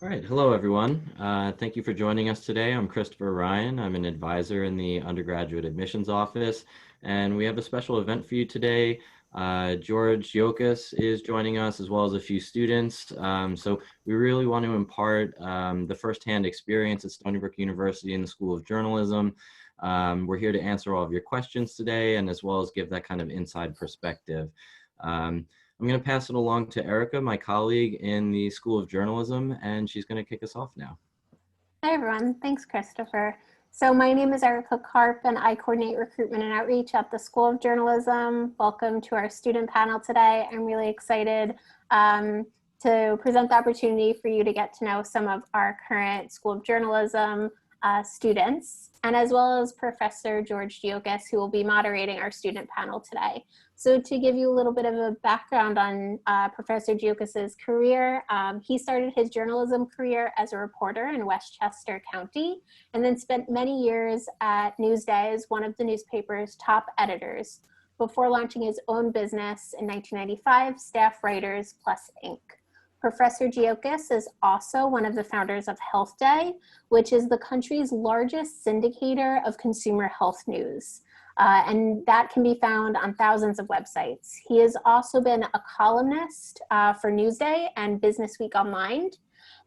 All right, hello everyone. Thank you for joining us today. I'm Christopher Ryan. I'm an advisor in the undergraduate admissions office, and we have a special event for you today. George Yokas is joining us, as well as a few students. So we really want to impart the firsthand experience at Stony Brook University in the School of Journalism. We're here to answer all of your questions today, and as well as give that kind of inside perspective. I'm going to pass it along to Erica, my colleague in the School of Journalism, and she's going to kick us off now. Hi, everyone. Thanks, Christopher. So my name is Erica Karp, and I coordinate recruitment and outreach at the School of Journalism. Welcome to our student panel today. I'm really excited to present the opportunity for you to get to know some of our current School of Journalism students, and as well as Professor George Yokas, who will be moderating our student panel today. So to give you a little bit of a background on Professor Giokas's career, he started his journalism career as a reporter in Westchester County, and then spent many years at Newsday as one of the newspaper's top editors before launching his own business in 1995, Staff Writers Plus Inc. Professor Giokas is also one of the founders of Health Day, which is the country's largest syndicator of consumer health news. And that can be found on thousands of websites. He has also been a columnist for Newsday and Business Week Online,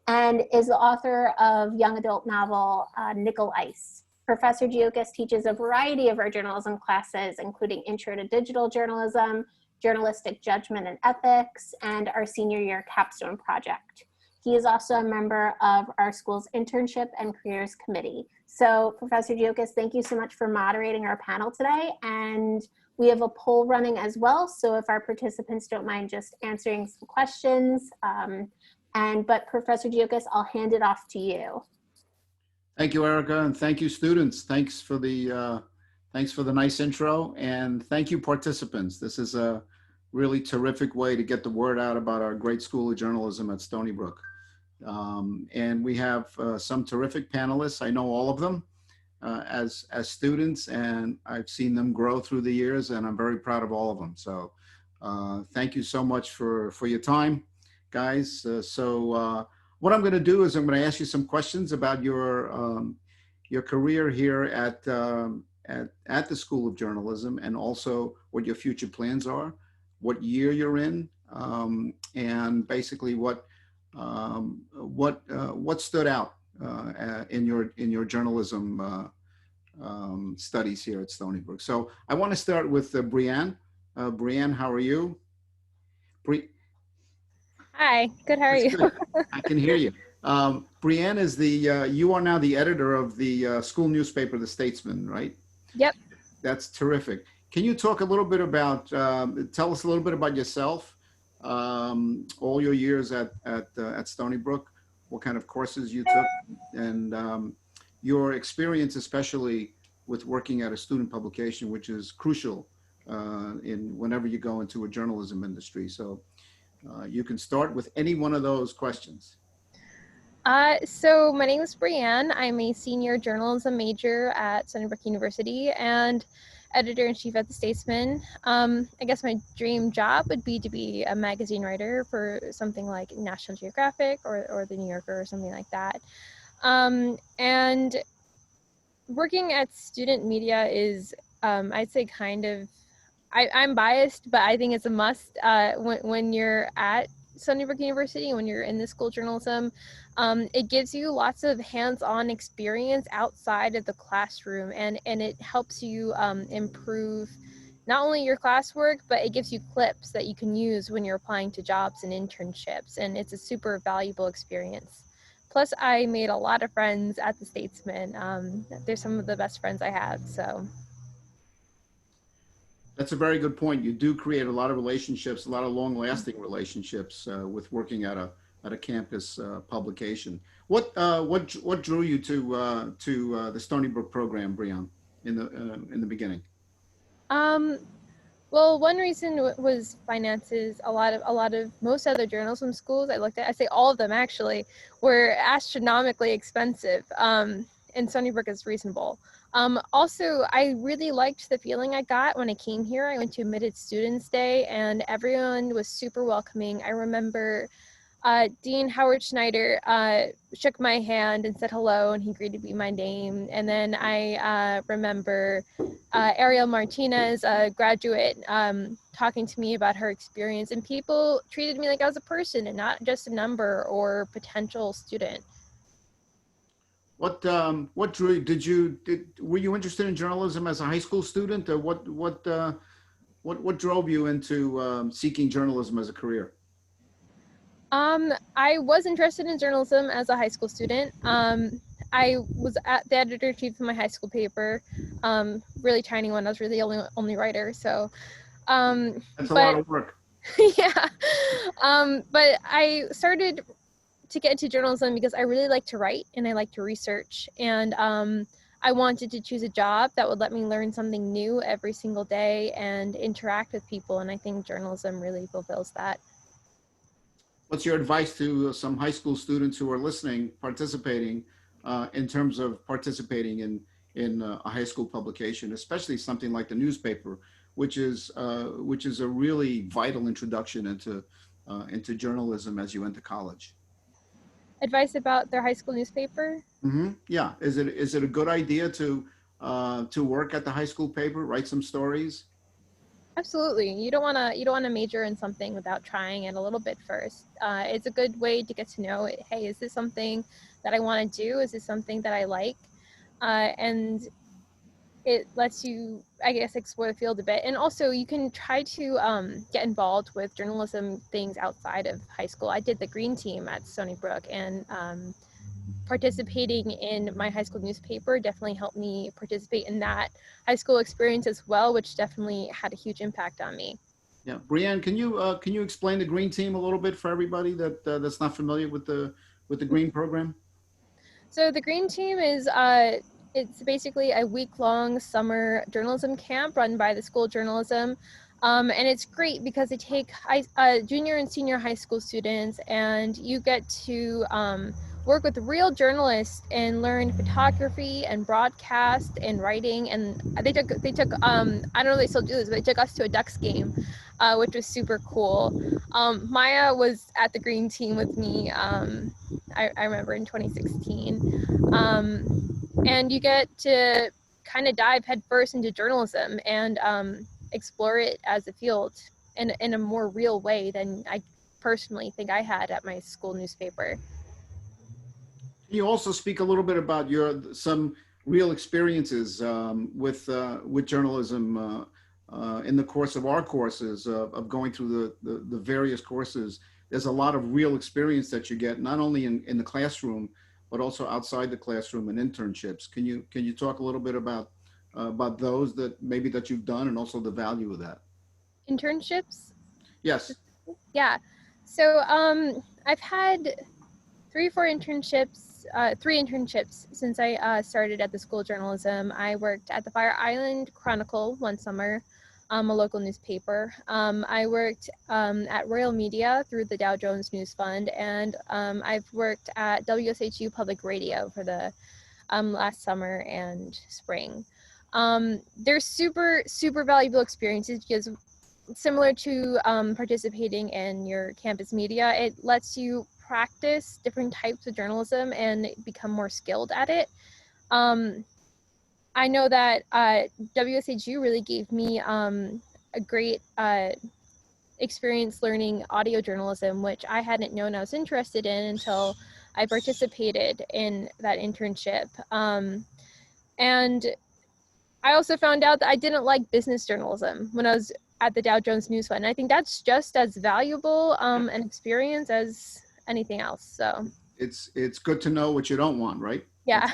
and is the author of young adult novel Nickel Ice. Professor Giokas teaches a variety of our journalism classes, including Intro to Digital Journalism, Journalistic Judgment and Ethics, and our senior year capstone project. He is also a member of our school's Internship and Careers Committee. So Professor Giokas, thank you so much for moderating our panel today. And we have a poll running as well. So if our participants don't mind just answering some questions. But Professor Giokas, I'll hand it off to you. Thank you, Erica, and thank you, students. Thanks for the nice intro, and thank you, participants. This is a really terrific way to get the word out about our great School of Journalism at Stony Brook. And we have some terrific panelists. I know all of them as students, and I've seen them grow through the years, and I'm very proud of all of them. So thank you so much for your time, guys. What I'm going to do is I'm going to ask you some questions about your career here at the School of Journalism, and also what your future plans are, what year you're in, and basically what stood out in your journalism studies here at Stony Brook. So I want to start with Brianne. Brianne, how are you? Hi, good. How are you? Good. I can hear you. Brianne is you are now the editor of the school newspaper, The Statesman, right? Yep. That's terrific. Can you talk a little bit about, tell us a little bit about yourself, all your years at Stony Brook, what kind of courses you took, and your experience, especially with working at a student publication, which is crucial whenever you go into a journalism industry. So you can start with any one of those questions. So my name is Brianne. I'm a senior journalism major at Stony Brook University and editor-in-chief at The Statesman. I guess my dream job would be to be a magazine writer for something like National Geographic or The New Yorker or something like that. And working at student media is, I'd say, kind of, I'm biased, but I think it's a must when you're at Stony Brook University, when you're in the School of Journalism. It gives you lots of hands-on experience outside of the classroom, and it helps you improve not only your classwork, but it gives you clips that you can use when you're applying to jobs and internships, and it's a super valuable experience. Plus, I made a lot of friends at The Statesman. They're some of the best friends I have, so. That's a very good point. You do create a lot of relationships, a lot of long-lasting relationships with working at a campus publication. What drew you to the Stony Brook program, Brianne, in the beginning? Well, one reason was finances. Most other journalism schools I looked at, I say all of them actually, were astronomically expensive, and Stony Brook is reasonable. Also, I really liked the feeling I got when I came here. I went to Admitted Students Day, and everyone was super welcoming. I remember Dean Howard Schneider shook my hand and said hello, and he greeted me my name. And then I remember Ariel Martinez, a graduate, talking to me about her experience, and people treated me like I was a person and not just a number or potential student. What drew, were you interested in journalism as a high school student, or what drove you into seeking journalism as a career? I was interested in journalism as a high school student. I was at the editor-in-chief of my high school paper, really tiny one. I was really the only writer. So, That's a lot but of work. yeah, but I started to get into journalism because I really like to write and I like to research, and I wanted to choose a job that would let me learn something new every single day and interact with people. And I think journalism really fulfills that. What's your advice to some high school students who are listening, participating, in terms of participating in a high school publication, especially something like the newspaper, which is a really vital introduction into journalism as you enter college? Advice about their high school newspaper? Yeah, is it a good idea to work at the high school paper, write some stories? Absolutely. You don't want to major in something without trying it a little bit first. It's a good way to get to know it. Hey, is this something that I want to do? Is this something that I like? And it lets you, I guess, explore the field a bit. And also you can try to get involved with journalism things outside of high school. I did the green team at Stony Brook, and participating in my high school newspaper definitely helped me participate in that high school experience as well, which definitely had a huge impact on me. Yeah, Brianne, can you explain the green team a little bit for everybody that's not familiar with the green program? So the green team is it's basically a week-long summer journalism camp run by the school of journalism. And it's great because they take junior and senior high school students, and you get to work with real journalists and learn photography and broadcast and writing. And they took I don't know if they still do this, but they took us to a Ducks game, which was super cool. Maya was at the green team with me. I remember in 2016, and you get to kind of dive headfirst into journalism and explore it as a field in a more real way than I personally think I had at my school newspaper. Can you also speak a little bit about some real experiences with journalism in the course of our courses of going through the various courses? There's a lot of real experience that you get, not only in the classroom, but also outside the classroom and internships. Can you talk a little bit about those that you've done, and also the value of that? Internships? Yes. Yeah. So I've had three internships since I started at the School of Journalism. I worked at the Fire Island Chronicle one summer, a local newspaper. I worked at Royal Media through the Dow Jones News Fund, and I've worked at WSHU Public Radio for the last summer and spring. They're super, super valuable experiences because, similar to participating in your campus media, it lets you practice different types of journalism and become more skilled at it. I know that WSHU really gave me a great experience learning audio journalism, which I hadn't known I was interested in until I participated in that internship. And I also found out that I didn't like business journalism when I was at the Dow Jones News Fund. And I think that's just as valuable an experience as anything else. So It's good to know what you don't want, right? yeah.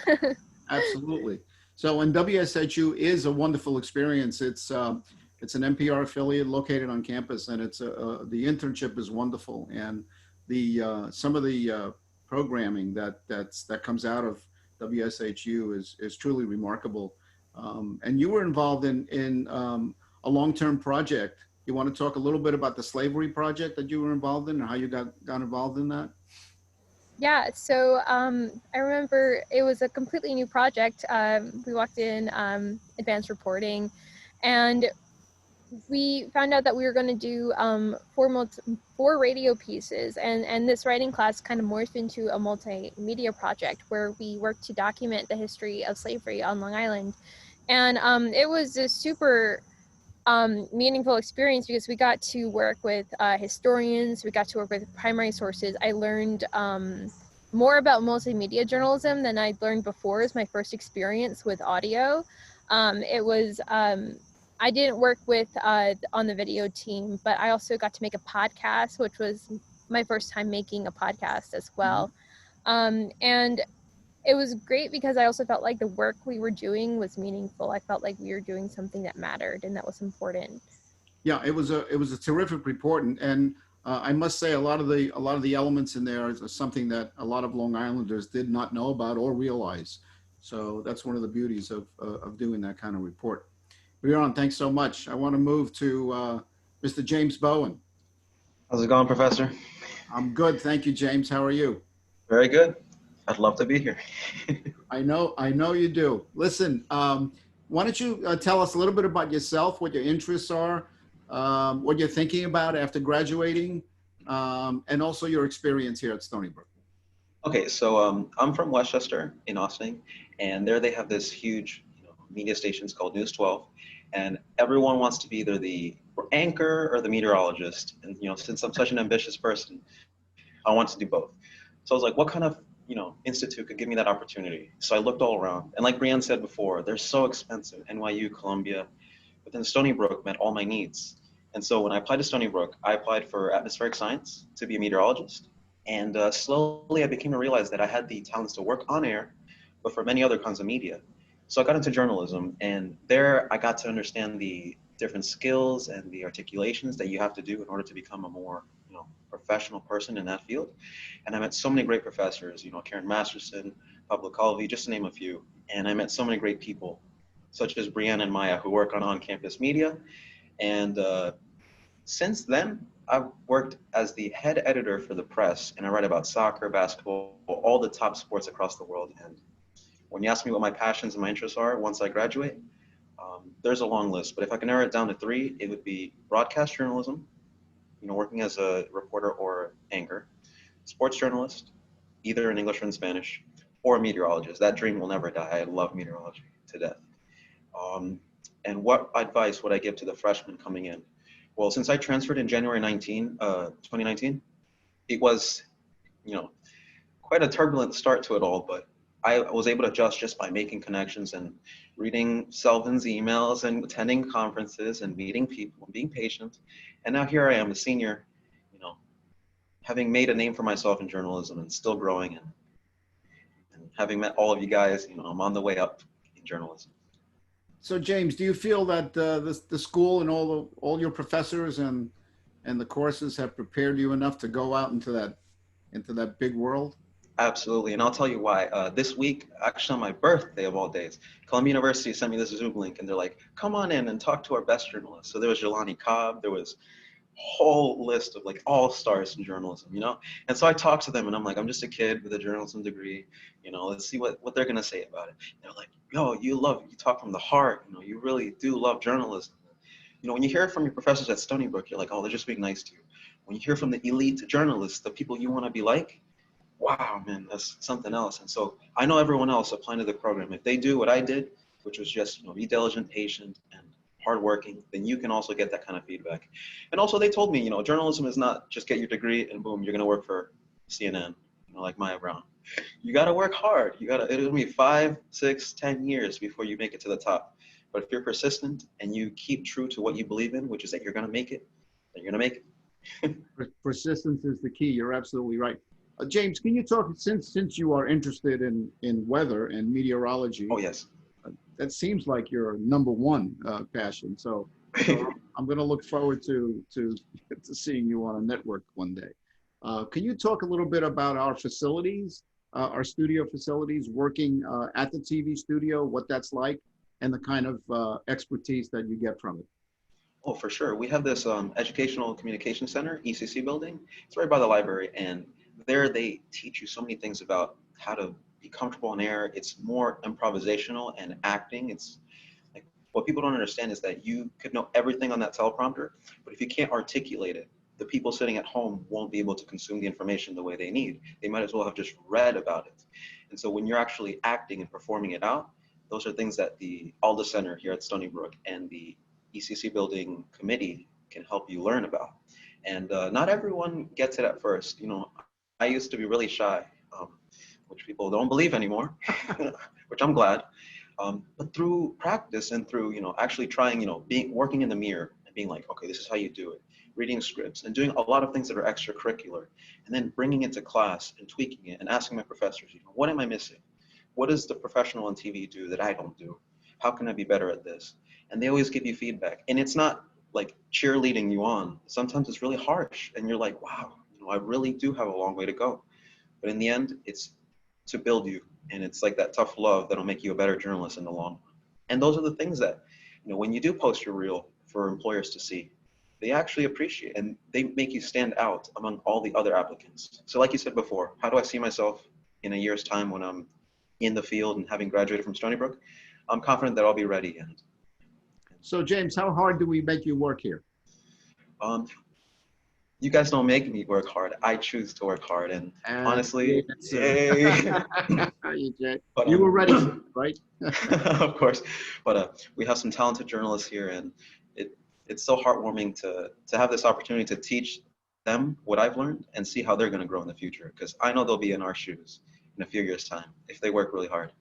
Absolutely. So, and WSHU is a wonderful experience. It's an NPR affiliate located on campus, and the internship is wonderful, and the some of the programming that comes out of WSHU is truly remarkable. And you were involved in a long-term project. You want to talk a little bit about the slavery project that you were involved in, and how you got involved in that? Yeah, so I remember it was a completely new project. We walked in advanced reporting, and we found out that we were going to do four radio pieces, and this writing class kind of morphed into a multimedia project where we worked to document the history of slavery on Long Island. And it was a super meaningful experience because we got to work with historians, we got to work with primary sources. I learned more about multimedia journalism than I'd learned before. It was my first experience with audio. I didn't work with on the video team, but I also got to make a podcast, which was my first time making a podcast as well. And it was great because I also felt like the work we were doing was meaningful. I felt like we were doing something that mattered and that was important. Yeah, it was a terrific report, and I must say a lot of the elements in there is something that a lot of Long Islanders did not know about or realize. So that's one of the beauties of doing that kind of report. Bjorn, thanks so much. I want to move to Mr. James Bowen. How's it going, Professor? I'm good, thank you, James. How are you? Very good. I'd love to be here. I know you do. Listen, why don't you tell us a little bit about yourself, what your interests are, what you're thinking about after graduating, and also your experience here at Stony Brook. Okay, so I'm from Westchester in Austin, and there they have this huge media stations called News 12, and everyone wants to be either the anchor or the meteorologist. And since I'm such an ambitious person, I want to do both. So I was like, what kind of institute could give me that opportunity? So I looked all around, and like Brianne said before, they're so expensive. NYU, Columbia, but then Stony Brook met all my needs. And so when I applied to Stony Brook, I applied for atmospheric science to be a meteorologist. And slowly I became to realize that I had the talents to work on air, but for many other kinds of media. So I got into journalism, and there I got to understand the different skills and the articulations that you have to do in order to become a more professional person in that field. And I met so many great professors, Karen Masterson, Pablo Calvi, just to name a few. And I met so many great people, such as Brianne and Maya, who work on on-campus media. And since then, I've worked as the head editor for the press, and I write about soccer, basketball, all the top sports across the world. And when you ask me what my passions and my interests are once I graduate, there's a long list. But if I can narrow it down to three, it would be broadcast journalism, working as a reporter or anchor, sports journalist, either in English or in Spanish, or a meteorologist. That dream will never die. I love meteorology to death. And what advice would I give to the freshmen coming in? Well, since I transferred in January 2019, it was, quite a turbulent start to it all, but I was able to adjust just by making connections and reading Selvin's emails and attending conferences and meeting people and being patient. And now here I am, a senior, having made a name for myself in journalism and still growing, and having met all of you guys, I'm on the way up in journalism. So James, do you feel that the school and all your professors and the courses have prepared you enough to go out into that big world? Absolutely, and I'll tell you why. This week, actually on my birthday of all days, Columbia University sent me this Zoom link, and they're like, come on in and talk to our best journalists. So there was Jelani Cobb, there was a whole list of all-stars in journalism, And so I talked to them, and I'm like, I'm just a kid with a journalism degree, let's see what they're gonna say about it. They're like, yo, you talk from the heart, you really do love journalism. When you hear it from your professors at Stony Brook, you're like, oh, they're just being nice to you. When you hear from the elite journalists, the people you wanna be like, wow, man, that's something else. And so I know everyone else applying to the program, if they do what I did, which was just, be diligent, patient, and hardworking, then you can also get that kind of feedback. And also they told me, journalism is not just get your degree and boom, you're going to work for CNN, like Maya Brown. You got to work hard. It'll be 5, 6, 10 years before you make it to the top. But if you're persistent and you keep true to what you believe in, which is that you're going to make it, then you're going to make it. Persistence is the key. You're absolutely right. James, can you talk, since you are interested in weather and meteorology? Oh, yes. That seems like your number one passion. So I'm going to look forward to seeing you on a network one day. Can you talk a little bit about our facilities, our studio facilities, working at the TV studio, what that's like, and the kind of expertise that you get from it? Oh, for sure. We have this Educational Communication Center, ECC building. It's right by the library, and there they teach you so many things about how to be comfortable in air. It's more improvisational and acting. It's like What people don't understand is that you could know everything on that teleprompter, but if you can't articulate it, the people sitting at home won't be able to consume the information the way they need. They might as well have just read about it. And so when you're actually acting and performing it out, those are things that the Alda Center here at Stony Brook and the ECC Building Committee can help you learn about. And not everyone gets it at first. You know, I used to be really shy, which people don't believe anymore, which I'm glad. But through practice and through, you know, actually trying, you know, working in the mirror and being like, okay, this is how you do it, reading scripts and doing a lot of things that are extracurricular, and then bringing it to class and tweaking it and asking my professors, you know, what am I missing? What does the professional on TV do that I don't do? How can I be better at this? And they always give you feedback. And it's not like cheerleading you on. Sometimes it's really harsh and you're like, wow, you know, I really do have a long way to go. But in the end, it's to build you. And it's like that tough love that'll make you a better journalist in the long run. And those are the things that, you know, when you do post your reel for employers to see, they actually appreciate and they make you stand out among all the other applicants. So like you said before, how do I see myself in a year's time when I'm in the field and having graduated from Stony Brook? I'm confident that I'll be ready. And So James, how hard do we make you work here? You guys don't make me work hard. I choose to work hard. And honestly, you were ready for it, right? Of course. But we have some talented journalists here, and it's so heartwarming to have this opportunity to teach them what I've learned and see how they're going to grow in the future. Because I know they'll be in our shoes in a few years' time if they work really hard.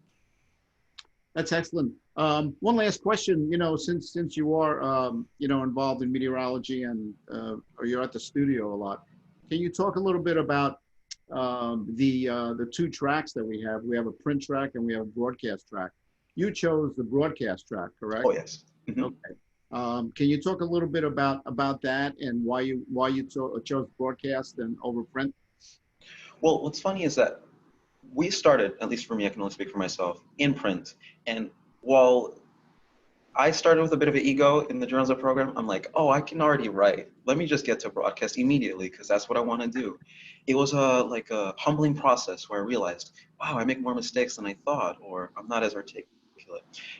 That's excellent. One last question, you know, since you are, you know, involved in meteorology and or you're at the studio a lot, can you talk a little bit about the two tracks that we have? We have a print track and we have a broadcast track. You chose the broadcast track, correct? Oh, yes. Mm-hmm. Okay. Can you talk a little bit about that and why you chose broadcast and over print? Well, what's funny is that we started, at least for me, I can only speak for myself, in print. And while I started with a bit of an ego in the journalism program, I'm like, oh, I can already write. Let me just get to broadcast immediately because that's what I want to do. It was like a humbling process where I realized, wow, I make more mistakes than I thought, or I'm not as articulate.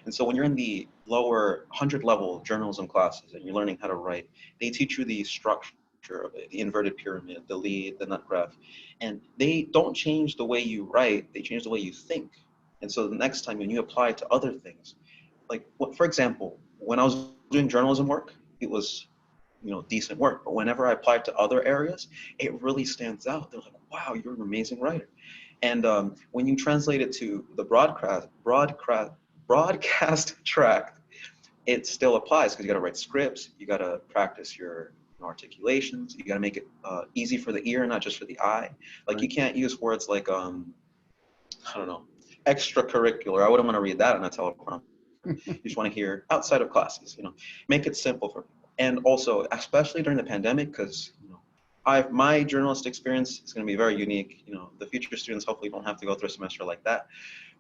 And so when you're in the lower 100 level journalism classes and you're learning how to write, they teach you the structure of it, the inverted pyramid, the lead, the nut graph. And they don't change the way you write, they change the way you think. And so the next time when you apply it to other things, like for example, when I was doing journalism work, it was, you know, decent work. But whenever I apply it to other areas, it really stands out. They're like, wow, you're an amazing writer. And when you translate it to the broadcast track, it still applies because you got to write scripts, you got to practice your articulations, you got to make it easy for the ear, not just for the eye. Like, you can't use words like I don't know, extracurricular. I wouldn't want to read that on a teleprompter. You just want to hear outside of classes, you know, make it simple for people. And also, especially during the pandemic, because, you know, my journalist experience is going to be very unique. You know, the future students hopefully don't have to go through a semester like that.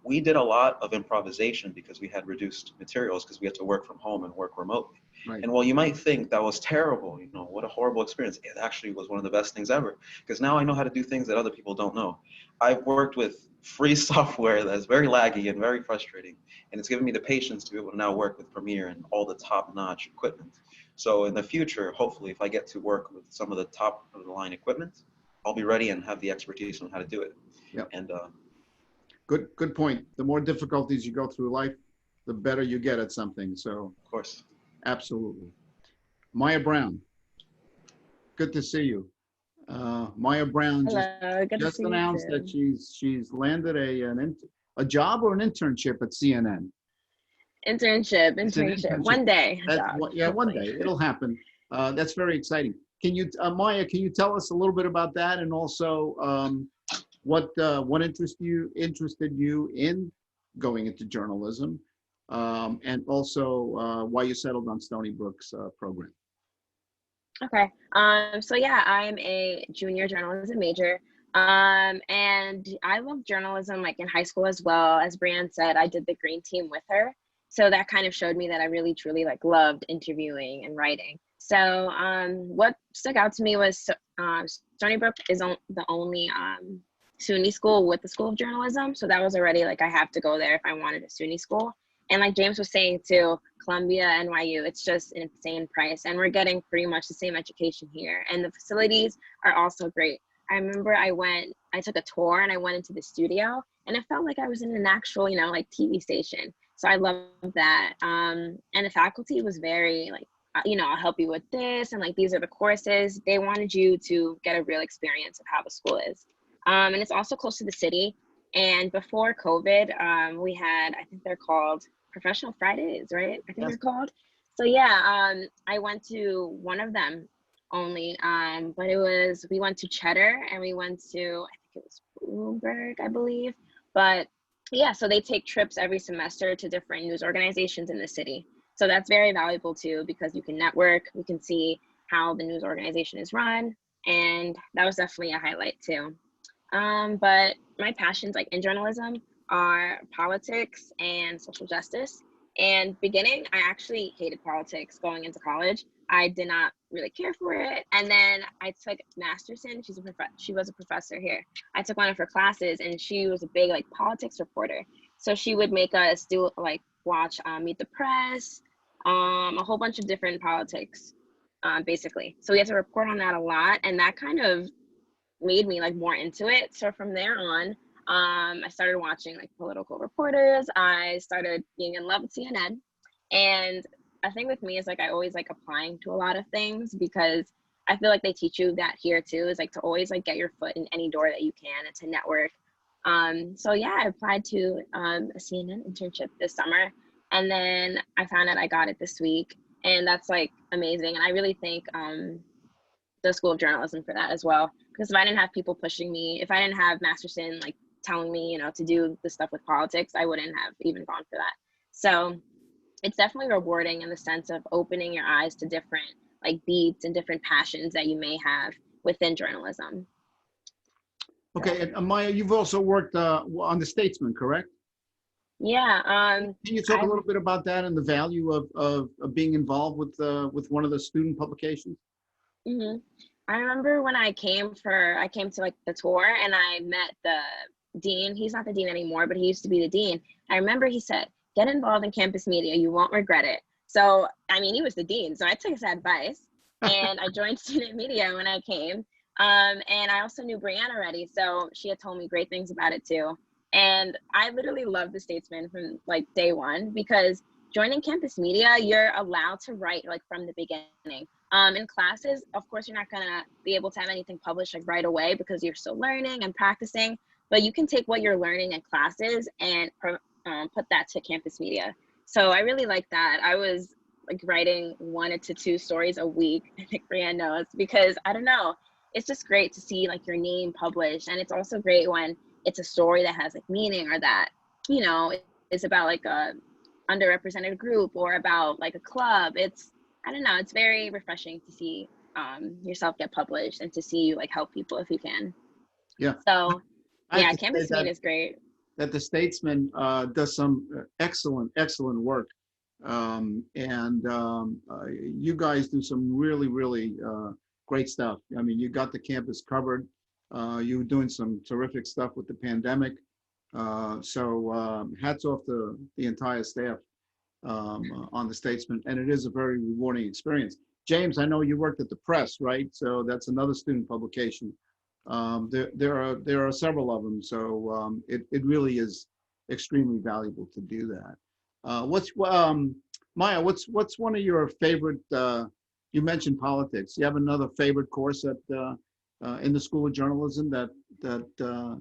We did a lot of improvisation because we had reduced materials because we had to work from home and work remotely. Right. And while you might think that was terrible, you know, what a horrible experience, it actually was one of the best things ever, because now I know how to do things that other people don't know. I've worked with free software that's very laggy and very frustrating, and it's given me the patience to be able to now work with Premiere and all the top-notch equipment. So in the future, hopefully, if I get to work with some of the top-of-the-line equipment, I'll be ready and have the expertise on how to do it. Yep. And Good point. The more difficulties you go through life, the better you get at something. So, of course. Absolutely. Maya Brown, good to see you. Maya Brown just announced that she's landed a job or an internship at CNN. Internship. One day. One day it'll happen. That's very exciting. Can you, Maya? Can you tell us a little bit about that, and also what interested you in going into journalism, and also why you settled on Stony Brook's program? Okay. So yeah, I'm a junior journalism major. And I love journalism like in high school as well. As Brianne said, I did the green team with her. So that kind of showed me that I really truly like loved interviewing and writing. So what stuck out to me was Stony Brook is the only SUNY school with the School of Journalism. So that was already like, I have to go there if I wanted a SUNY school. And like James was saying too, Columbia, NYU, it's just an insane price. And we're getting pretty much the same education here. And the facilities are also great. I remember I took a tour and I went into the studio and it felt like I was in an actual, like TV station. So I love that. And the faculty was very like, I'll help you with this. And like, these are the courses. They wanted you to get a real experience of how the school is. And it's also close to the city. And before COVID, we had, I think they're called Professional Fridays, right? I think they're called. So yeah, I went to one of them only, but we went to Cheddar and we went to, I think it was Bloomberg, I believe. But yeah, so they take trips every semester to different news organizations in the city. So that's very valuable too, because you can network, you can see how the news organization is run. And that was definitely a highlight too. But my passions like in journalism are politics and social justice. And beginning, I actually hated politics going into college. I did not really care for it. And then I took Masterson. She was a professor here. I took one of her classes and she was a big like politics reporter. So she would make us do like watch Meet the Press, a whole bunch of different politics, basically. So we had to report on that a lot. And that kind of made me like more into it. So from there on, I started watching like political reporters. I started being in love with CNN. And I think with me is like I always like applying to a lot of things because I feel like they teach you that here too, is like to always like get your foot in any door that you can and to network. So yeah, I applied to a CNN internship this summer, and then I found out I got it this week, and that's like amazing. And I really thank the School of Journalism for that as well, because if I didn't have people pushing me, if I didn't have Masterson like telling me, to do the stuff with politics, I wouldn't have even gone for that. So it's definitely rewarding in the sense of opening your eyes to different like beats and different passions that you may have within journalism. Okay, and Maya, you've also worked on The Statesman, correct? Yeah. Can you talk a little bit about that and the value of being involved with one of the student publications? Mm-hmm. I remember when I came to like the tour and I met the dean. He's not the dean anymore, but he used to be the dean. I remember he said, get involved in campus media. You won't regret it. So, I mean, he was the dean. So I took his advice and I joined student media when I came. And I also knew Brianne already. So she had told me great things about it too. And I literally loved The Statesman from like day one, because joining campus media, you're allowed to write like from the beginning. In classes, of course, you're not gonna be able to have anything published like right away because you're still learning and practicing, but you can take what you're learning in classes and put that to campus media. So I really like that. I was like writing 1 to 2 stories a week, I think Brianne knows, because I don't know, it's just great to see like your name published. And it's also great when it's a story that has like meaning, or that, it's about like a underrepresented group or about like a club. I don't know, it's very refreshing to see yourself get published and to see you like help people if you can. Yeah. So yeah, campus media is great. That The Statesman does some excellent work. You guys do some really great stuff. I mean, you got the campus covered. You were doing some terrific stuff with the pandemic. So hats off to the entire staff on The Statesman, and it is a very rewarding experience. James, I know you worked at the Press, right? So that's another student publication. There are several of them, so it really is extremely valuable to do that. Maya, what's one of your favorite? You mentioned politics. You have another favorite course in the School of Journalism that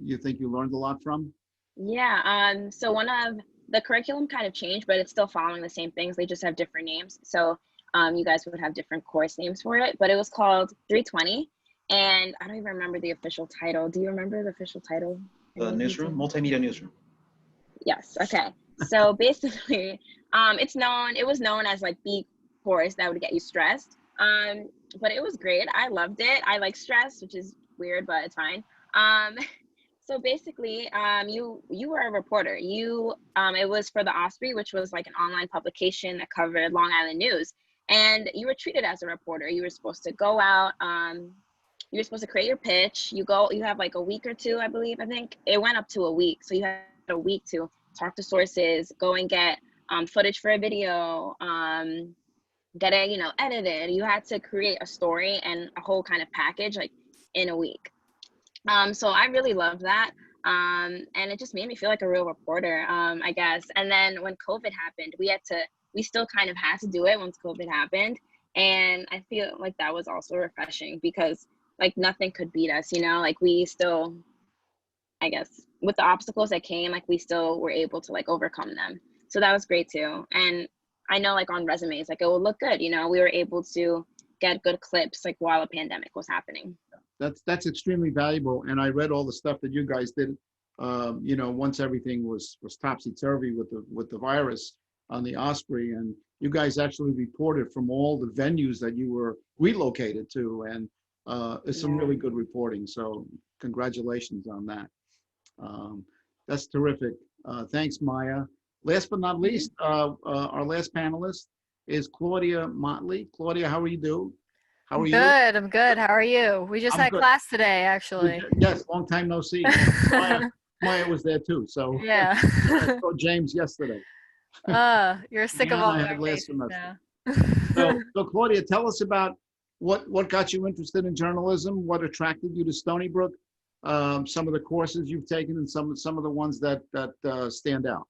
you think you learned a lot from? Yeah. So one of the curriculum kind of changed, but it's still following the same things. They just have different names. So you guys would have different course names for it, but it was called 320. And I don't even remember the official title. Do you remember the official title? The newsroom, multimedia newsroom. Yes. Okay. So basically, it was known as like the course that would get you stressed. But it was great. I loved it. I like stress, which is weird, but it's fine. So basically, you were a reporter. It was for the Osprey, which was like an online publication that covered Long Island news. And you were treated as a reporter. You were supposed to go out. You were supposed to create your pitch. You have like a week or two, I think. It went up to a week. So you had a week to talk to sources, go and get footage for a video, get it, edited. You had to create a story and a whole kind of package like in a week. So I really loved that. And it just made me feel like a real reporter, I guess. And then when COVID happened, we still kind of had to do it once COVID happened. And I feel like that was also refreshing because like nothing could beat us, like we still, I guess, with the obstacles that came, like we still were able to like overcome them. So that was great too. And I know like on resumes, like it will look good, we were able to get good clips like while a pandemic was happening. That's extremely valuable. And I read all the stuff that you guys did, once everything was topsy-turvy with the virus on the Osprey, and you guys actually reported from all the venues that you were relocated to, and it's some really good reporting. So congratulations on that. That's terrific. Thanks, Maya. Last but not least, our last panelist is Claudia Motley. Claudia, how are you doing? How are you? Good, I'm good. How are you? We just I'm had good. class today, actually. Yes, long time no see. Maya was there too. So Yeah. I saw James yesterday. You're sick of all I our had last faces semester. now. So Claudia, tell us about what got you interested in journalism, what attracted you to Stony Brook, some of the courses you've taken, and some of the ones that stand out.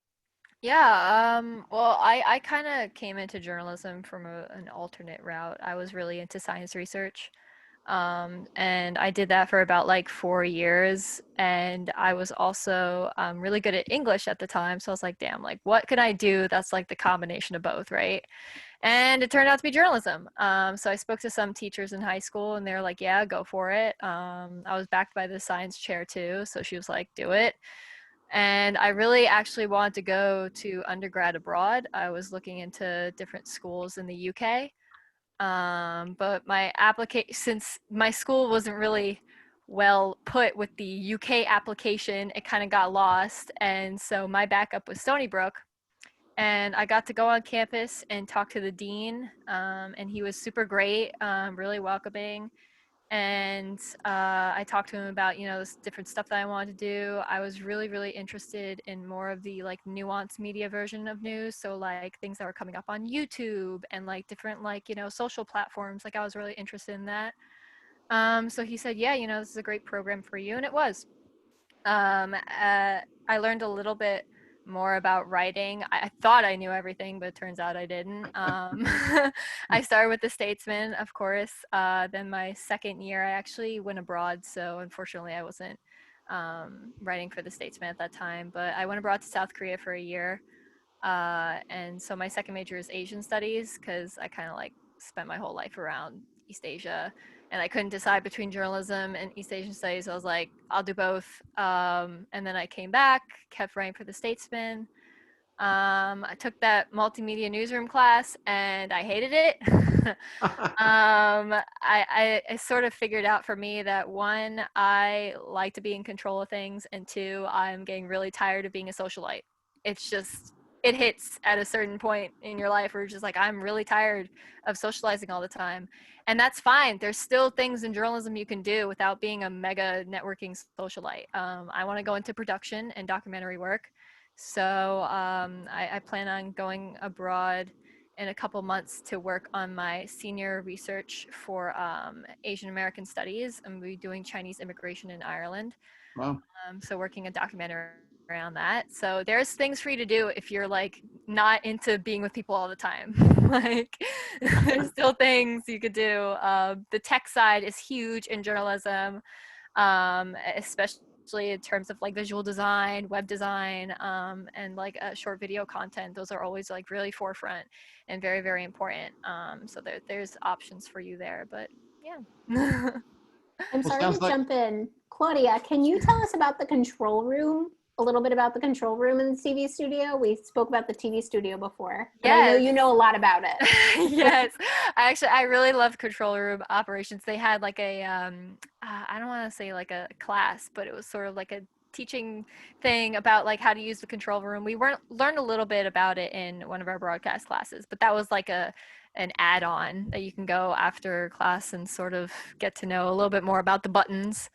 Yeah, well, I kind of came into journalism from an alternate route. I was really into science research. And I did that for about like 4 years. And I was also really good at English at the time. So I was like, damn, like what can I do that's like the combination of both, right? And it turned out to be journalism. So I spoke to some teachers in high school and they're like, yeah, go for it. I was backed by the science chair too. So she was like, do it. And I really actually wanted to go to undergrad abroad. I was looking into different schools in the UK. But my application, since my school wasn't really well put with the UK application, it kind of got lost. And so my backup was Stony Brook. And I got to go on campus and talk to the dean. And he was super great, really welcoming. And I talked to him about, this different stuff that I wanted to do. I was really, really interested in more of the like nuanced media version of news. So like things that were coming up on YouTube and like different like, social platforms. Like I was really interested in that. So he said, yeah, this is a great program for you. And it was. I learned a little bit more about writing. I thought I knew everything, but it turns out I didn't. I started with the Statesman, of course. Then my second year, I actually went abroad. So unfortunately, I wasn't writing for the Statesman at that time. But I went abroad to South Korea for a year. And so my second major is Asian studies because I kind of like spent my whole life around East Asia. And I couldn't decide between journalism and East Asian studies. I was like, I'll do both. And then I came back, kept writing for the Statesman. I took that multimedia newsroom class and I hated it. I sort of figured out for me that one, I like to be in control of things. And two, I'm getting really tired of being a socialite. It's just, it hits at a certain point in your life where you're just like, I'm really tired of socializing all the time. And that's fine. There's still things in journalism you can do without being a mega networking socialite. I want to go into production and documentary work. So I plan on going abroad in a couple months to work on my senior research for Asian American studies. I'm going to be doing Chinese immigration in Ireland. Wow. So working a documentary around that. So there's things for you to do if you're like not into being with people all the time. Like there's still things you could do. The tech side is huge in journalism, especially in terms of like visual design, web design, and like short video content. Those are always like really forefront and very, very important. So there's options for you there, but yeah. I'm sorry to jump in. Claudia, can you tell us about the control room? A little bit about the control room in the TV studio? We spoke about the TV studio before, but yes. I know you know a lot about it. Yes, I really loved control room operations. They had like a, I don't want to say like a class, but it was sort of like a teaching thing about like how to use the control room. We learned a little bit about it in one of our broadcast classes, but that was like an add-on that you can go after class and sort of get to know a little bit more about the buttons.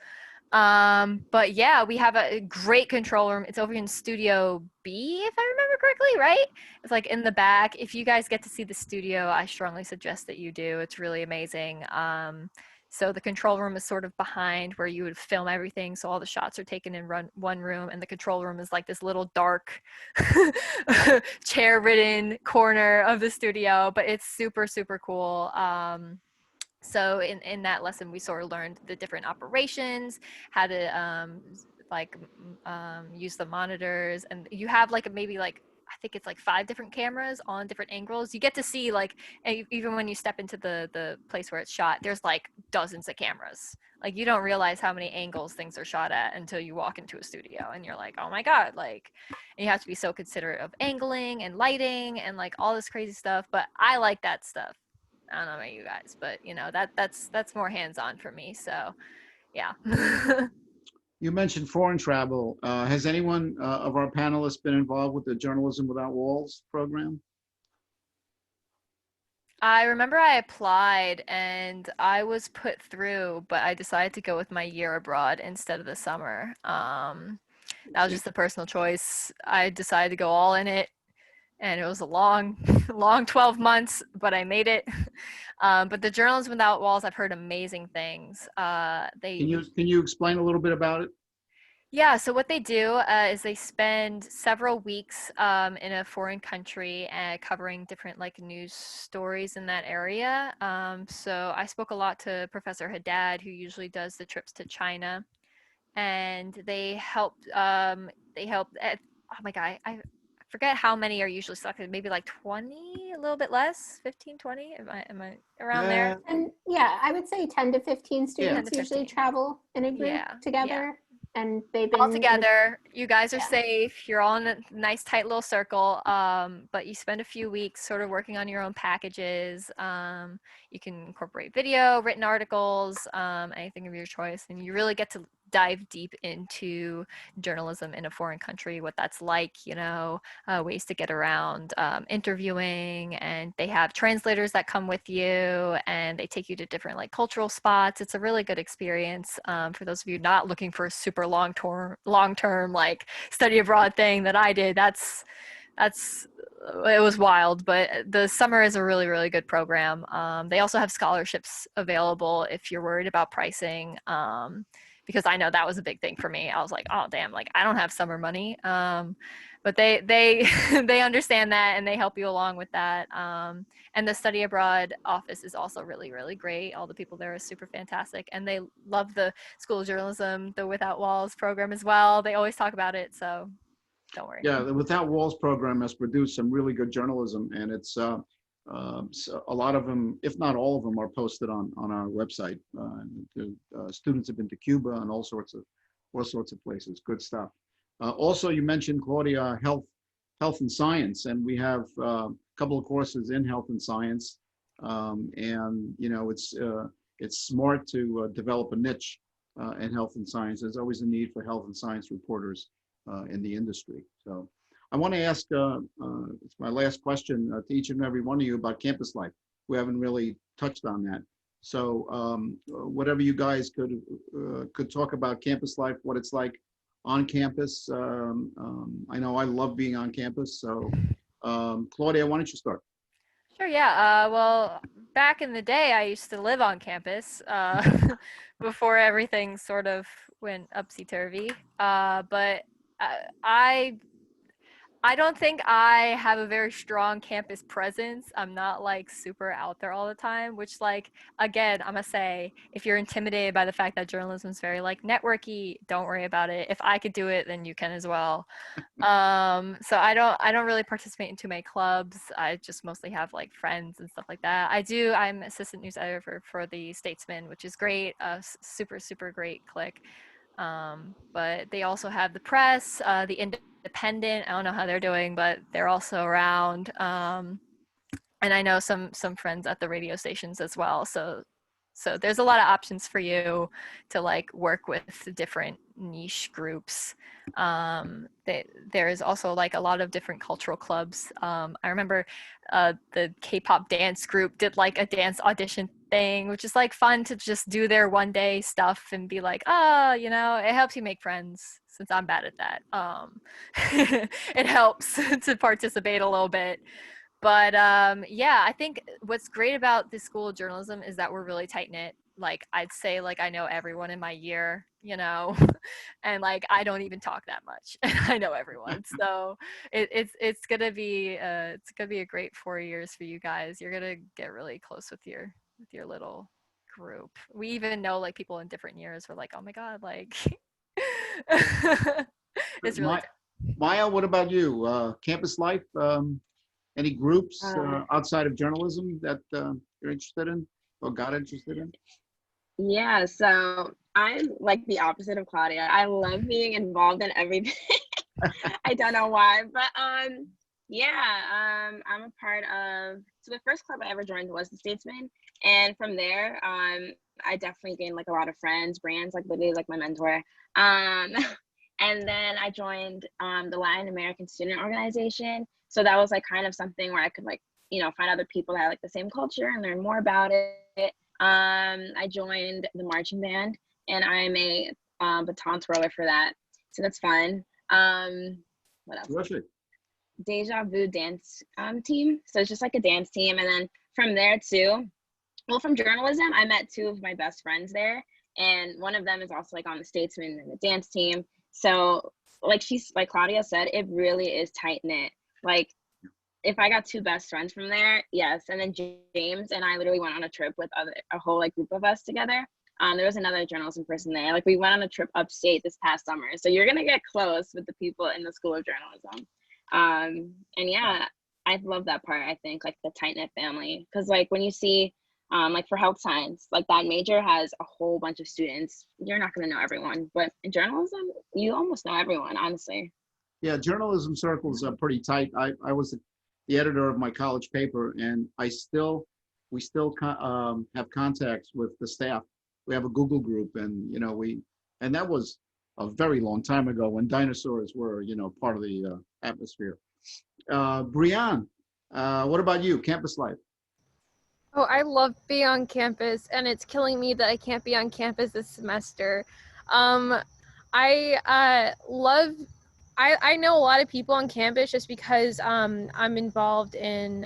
But yeah, we have a great control room. It's over in Studio B, if I remember correctly, right? It's like in the back. If you guys get to see the studio, I strongly suggest that you do. It's really amazing. So the control room is sort of behind where you would film everything. So all the shots are taken in one room, and the control room is like this little dark, chair-ridden corner of the studio. But it's super, super cool. So in that lesson, we sort of learned the different operations, how to like use the monitors, and you have like maybe like I think it's like 5 different cameras on different angles. You get to see like even when you step into the place where it's shot, there's like dozens of cameras. Like you don't realize how many angles things are shot at until you walk into a studio and you're like, oh my god, like, and you have to be so considerate of angling and lighting and like all this crazy stuff. But I like that stuff. I don't know about you guys, but you know that's more hands-on for me. So yeah. You mentioned foreign travel. Has anyone of our panelists been involved with the Journalism Without Walls program? I remember I applied and I was put through, but I decided to go with my year abroad instead of the summer. That was just a personal choice. I decided to go all in it, and it was a long, long 12 months, but I made it. But the Journalism Without Walls, I've heard amazing things. Can you explain a little bit about it? Yeah, so what they do is they spend several weeks in a foreign country covering different like news stories in that area. So I spoke a lot to Professor Haddad, who usually does the trips to China, and they help. Oh my God, I forget how many are usually selected. Maybe like 20, a little bit less, 15, 20. Am I around there? And yeah, I would say 10 to 15 Yeah. 10 students to usually 15. travel in a group Yeah, yeah. together. And they've All been together. You guys are Yeah. safe. You're all in a nice, tight little circle. But you spend a few weeks sort of working on your own packages. You can incorporate video, written articles, anything of your choice, and you really get to dive deep into journalism in a foreign country, what that's like, you know, ways to get around interviewing, and they have translators that come with you, and they take you to different like cultural spots. It's a really good experience for those of you not looking for a super long term like study abroad thing that I did. That's it was wild, but the summer is a really, really good program. They also have scholarships available if you're worried about pricing. Because I know that was a big thing for me. I was like, oh damn, like I don't have summer money. But they they understand that, and they help you along with that. And the study abroad office is also really, really great. All the people there are super fantastic, and they love the School of Journalism, the Without Walls program as well. They always talk about it, so don't worry. Yeah, the Without Walls program has produced some really good journalism, and it's so a lot of them, if not all of them, are posted on our website. Students have been to Cuba and all sorts of places. Good stuff. Also, you mentioned, Claudia, health and science, and we have a couple of courses in health and science. And you know, it's smart to develop a niche in health and science. There's always a need for health and science reporters in the industry. So I want to ask, it's my last question to each and every one of you about campus life. We haven't really touched on that. So whatever you guys could talk about campus life, what it's like on campus. I know I love being on campus. So Claudia, why don't you start? Sure, yeah. Well, back in the day, I used to live on campus before everything sort of went upsy-turvy. But I I don't think I have a very strong campus presence. I'm not like super out there all the time, which like again, I'm gonna say if you're intimidated by the fact that journalism is very like networky, don't worry about it. If I could do it, then you can as well. So I don't really participate in too many clubs. I just mostly have like friends and stuff like that. I'm assistant news editor for the Statesman, which is great. Super, super great click. But they also have the press, the independent. I don't know how they're doing, but they're also around. And I know some friends at the radio stations as well. So there's a lot of options for you to like work with different niche groups. There's also like a lot of different cultural clubs. I remember the K-pop dance group did like a dance audition thing, which is like fun to just do their one day stuff and be like, oh, you know, it helps you make friends since I'm bad at that. It helps to participate a little bit. But yeah, I think what's great about the School of Journalism is that we're really tight knit. Like I'd say like I know everyone in my year, you know, and like I don't even talk that much, and I know everyone. So it's gonna be a great 4 years for you guys. You're gonna get really close with your little group. We even know like people in different years. We're like, oh my god, like it's really Maya, what about you? Campus life? Any groups outside of journalism that you're interested in or got interested in? Yeah, so I'm like the opposite of Claudia. I love being involved in everything. I don't know why, but yeah, I'm a part of. So the first club I ever joined was the Statesman, and from there, I definitely gained like a lot of friends. Brands like literally like my mentor. Um, and then I joined the Latin American Student Organization. So that was like kind of something where I could like, you know, find other people that had like the same culture and learn more about it. I joined the marching band, and I'm a baton twirler for that. So that's fun. What else? Terrific. Deja Vu dance team. So it's just like a dance team. And then from there too, well, from journalism, I met two of my best friends there. And one of them is also like on the Statesman and the dance team. So like like Claudia said, it really is tight knit. Like if I got two best friends from there, yes. And then James and I literally went on a trip with a whole like group of us together. There was another journalism person there. Like we went on a trip upstate this past summer. So you're gonna get close with the people in the School of Journalism. And yeah, I love that part. I think like the tight knit family, because like when you see like for health science, like that major has a whole bunch of students. You're not gonna know everyone, but in journalism, you almost know everyone, honestly. Yeah, journalism circles are pretty tight. I was the editor of my college paper, and we still have contacts with the staff. We have a Google group, and you know and that was a very long time ago when dinosaurs were part of the atmosphere. Brianne, what about you? Campus life? Oh, I love being on campus, and it's killing me that I can't be on campus this semester. I love. I know a lot of people on campus just because I'm involved in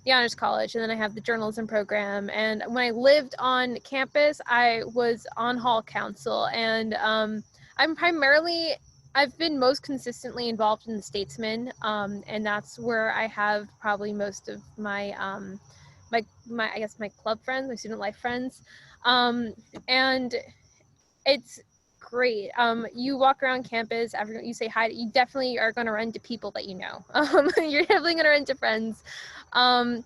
the Honors College, and then I have the journalism program. And when I lived on campus, I was on hall council, and I've been most consistently involved in the Statesman, and that's where I have probably most of my I guess my club friends, my student life friends, and it's great. You walk around campus, everyone, you say hi, you definitely are going to run into people that you know. You're definitely going to run into friends. And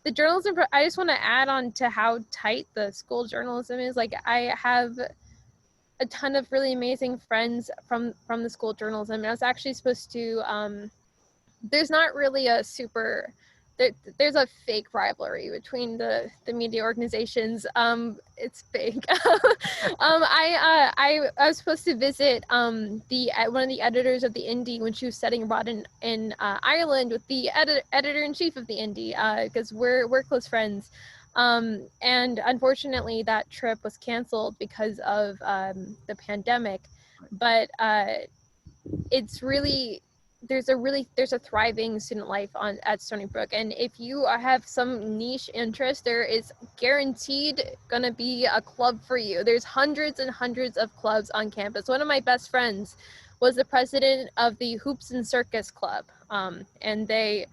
the journalism, I just want to add on to how tight the school journalism is. Like I have a ton of really amazing friends from the school of journalism. And I was actually supposed to, there's not really a super, there's a fake rivalry between the media organizations. It's fake. I was supposed to visit one of the editors of the Indie when she was studying abroad in Ireland with the editor-in-chief of the Indie, because we're close friends. And unfortunately that trip was canceled because of the pandemic. But it's really, there's a thriving student life at Stony Brook, and if you have some niche interest, there is guaranteed gonna be a club for you. There's hundreds and hundreds of clubs on campus. One of my best friends was the president of the Hoops and Circus Club, and they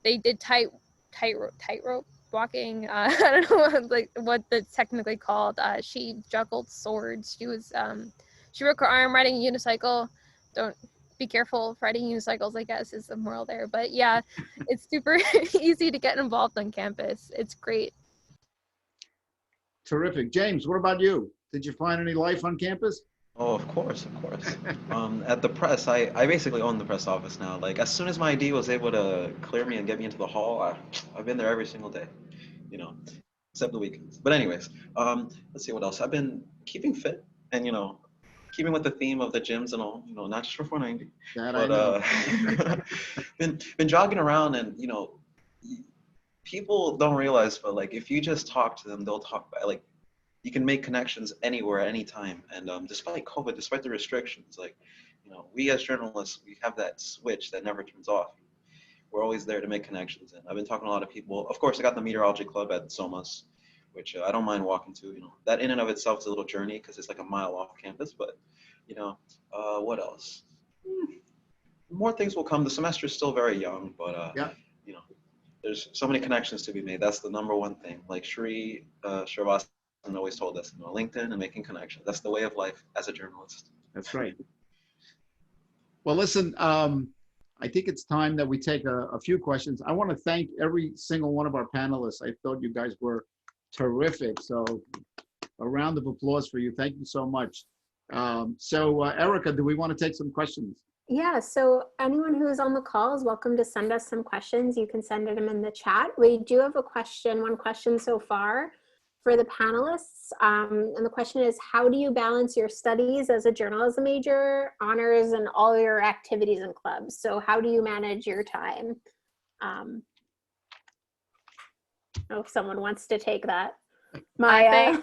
did tightrope walking. I don't know what that's technically called. She juggled swords. She broke her arm riding a unicycle. Don't be careful riding unicycles, I guess, is the moral there. But yeah, it's super easy to get involved on campus. It's great. Terrific. James, what about you? Did you find any life on campus? Oh, of course, of course. At the press, I basically own the press office now. Like as soon as my ID was able to clear me and get me into the hall, I've been there every single day, you know, except the weekends. But anyways, let's see what else. I've been keeping fit and keeping with the theme of the gyms and all, not just for 490, That but I know. been jogging around and people don't realize, but like if you just talk to them, they'll talk back. Like you can make connections anywhere, anytime. And despite COVID, despite the restrictions, like, you know, we as journalists, we have that switch that never turns off. We're always there to make connections. And I've been talking to a lot of people. Of course, I got the meteorology club at SOMAS, which I don't mind walking to. You know, that in and of itself is a little journey because it's like a mile off campus. But, you know, what else? More things will come. The semester is still very young, but Yeah. you know, there's so many connections to be made. That's the number one thing. Like Srivasan always told us, you know, LinkedIn and making connections. That's the way of life as a journalist. That's right. Well, listen, I think it's time that we take a few questions. I want to thank every single one of our panelists. I thought you guys were terrific. So a round of applause for you. Thank you so much. Erica, do we want to take some questions? Yeah, so anyone who is on the call is welcome to send us some questions. You can send them in the chat. We do have one question so far for the panelists. And the question is, how do you balance your studies as a journalism major, honors, and all your activities and clubs? So how do you manage your time? If someone wants to take that. I